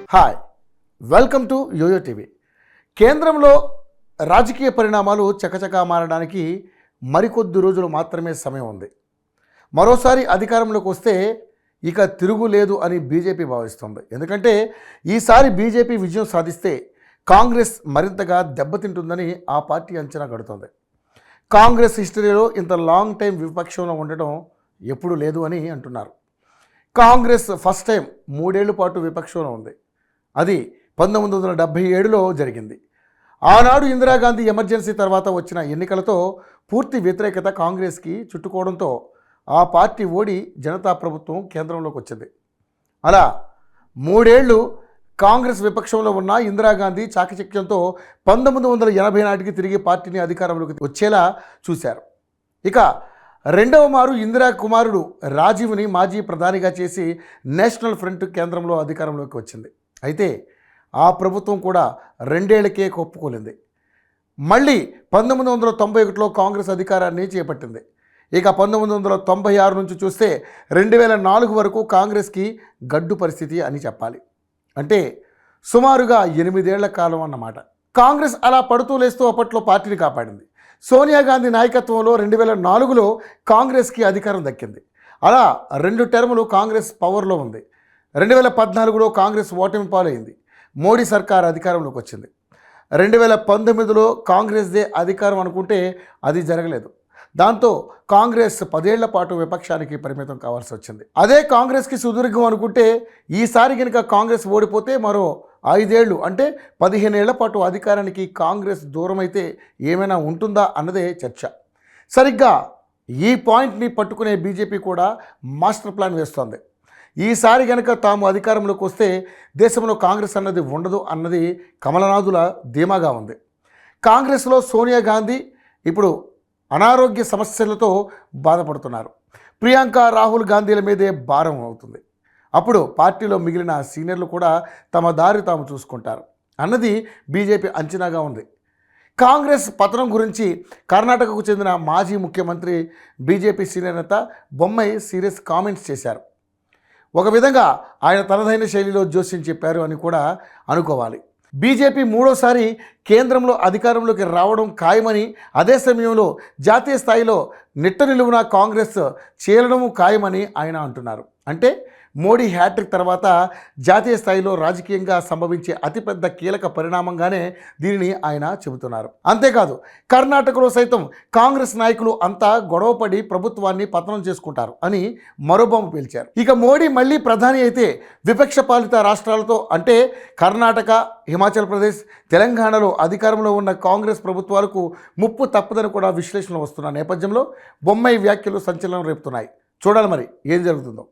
Hi, welcome to YoYo TV. కేంద్రంలో రాజకీయ పరిణామాలు చకచకా మారడానికి మరికొద్ది రోజులు మాత్రమే సమయం ఉంది. మరోసారి అధికారంలోకి వస్తే ఇక తిరుగులేదు అని బీజేపీ భావిస్తుంది. ఎందుకంటే ఈసారి బీజేపీ విజయం సాధిస్తే కాంగ్రెస్ మరింతగా దెబ్బతింటుందని ఆ పార్టీ అంచనా కడుతోంది. కాంగ్రెస్ హిస్టరీలో ఇంత లాంగ్ టైం విపక్షంలో ఉండటం ఎప్పుడూ లేదు అని అంటున్నారు. కాంగ్రెస్ ఫస్ట్ టైం 3 ఏళ్ల పాటు విపక్షంలో ఉంది. అది 1977లో జరిగింది. ఆనాడు ఇందిరాగాంధీ ఎమర్జెన్సీ తర్వాత వచ్చిన ఎన్నికలతో పూర్తి వ్యతిరేకత కాంగ్రెస్కి చుట్టుకోవడంతో ఆ పార్టీ ఓడి జనతా ప్రభుత్వం కేంద్రంలోకి వచ్చింది. అలా 3 ఏళ్లు కాంగ్రెస్ విపక్షంలో ఉన్న ఇందిరాగాంధీ చాకచక్యంతో 1980 నాటికి తిరిగి పార్టీని అధికారంలోకి వచ్చేలా చూశారు. ఇక రెండవ మారు ఇందిరా కుమారుడు రాజీవ్ని మాజీ ప్రధానిగా చేసి నేషనల్ ఫ్రంట్ కేంద్రంలో అధికారంలోకి వచ్చింది. అయితే ఆ ప్రభుత్వం కూడా 2 ఏళ్లకే ఒప్పుకోలేదు. మళ్ళీ 1991లో కాంగ్రెస్ అధికారాన్ని చేపట్టింది. ఇక 1996 నుంచి చూస్తే 2004 వరకు కాంగ్రెస్కి గడ్డు పరిస్థితి అని చెప్పాలి. అంటే సుమారుగా 8 ఏళ్ల కాలం అన్నమాట. కాంగ్రెస్ అలా పడుతూ లేస్తూ అప్పట్లో పార్టీని కాపాడింది. సోనియా గాంధీ నాయకత్వంలో 2004లో కాంగ్రెస్కి అధికారం దక్కింది. అలా 2 టర్ములు కాంగ్రెస్ పవర్లో ఉంది. 2014లో కాంగ్రెస్ ఓటమి పాలైంది. మోడీ సర్కార్ అధికారంలోకి వచ్చింది. 2019లో కాంగ్రెస్దే అధికారం అనుకుంటే అది జరగలేదు. దాంతో కాంగ్రెస్ 10 ఏళ్ల పాటు విపక్షానికి పరిమితం కావాల్సి వచ్చింది. అదే కాంగ్రెస్కి సుదీర్ఘం అనుకుంటే ఈసారి కనుక కాంగ్రెస్ ఓడిపోతే మరో 5 ఏళ్ళు అంటే 15 ఏళ్ల పాటు అధికారానికి కాంగ్రెస్ దూరం అయితే ఏమైనా ఉంటుందా అన్నదే చర్చ. సరిగ్గా ఈ పాయింట్ని పట్టుకునే బీజేపీ కూడా మాస్టర్ ప్లాన్ వేస్తోంది. ఈసారి కనుక తాము అధికారంలోకి వస్తే దేశంలో కాంగ్రెస్ అన్నది ఉండదు అన్నది కమలనాథుల ధీమాగా ఉంది. కాంగ్రెస్లో సోనియా గాంధీ ఇప్పుడు అనారోగ్య సమస్యలతో బాధపడుతున్నారు. ప్రియాంక రాహుల్ గాంధీల మీదే భారం అవుతుంది. అప్పుడు పార్టీలో మిగిలిన సీనియర్లు కూడా తమ దారి తాము చూసుకుంటారు అన్నది బీజేపీ అంచనాగా ఉంది. కాంగ్రెస్ పతనం గురించి కర్ణాటకకు చెందిన మాజీ ముఖ్యమంత్రి బీజేపీ సీనియర్ నేత బొమ్మై సీరియస్ కామెంట్స్ చేశారు. ఒక విధంగా ఆయన తనదైన శైలిలో జోస్యం చెప్పారు అని కూడా అనుకోవాలి. బీజేపీ 3వసారి కేంద్రంలో అధికారంలోకి రావడం ఖాయమని, అదే సమయంలో జాతీయ స్థాయిలో నిట్ట నిలువున కాంగ్రెస్ చీలడం ఖాయమని ఆయన అంటున్నారు. అంటే మోడీ హ్యాట్రిక్ తర్వాత జాతీయ స్థాయిలో రాజకీయంగా సంభవించే అతిపెద్ద కీలక పరిణామంగానే దీనిని ఆయన చెబుతున్నారు. అంతేకాదు కర్ణాటకలో సైతం కాంగ్రెస్ నాయకులు అంతా గొడవపడి ప్రభుత్వాన్ని పతనం చేసుకుంటారు అని మరోబొమ్మ పేల్చారు. ఇక మోడీ మళ్ళీ ప్రధాని అయితే విపక్ష పాలిత రాష్ట్రాలతో అంటే కర్ణాటక, హిమాచల్ ప్రదేశ్, తెలంగాణలో అధికారంలో ఉన్న కాంగ్రెస్ ప్రభుత్వాలకు ముప్పు తప్పదని కూడా విశ్లేషణలు వస్తున్న నేపథ్యంలో బొమ్మై వ్యాఖ్యలు సంచలనం రేపుతున్నాయి. చూడాలి మరి ఏం జరుగుతుందో.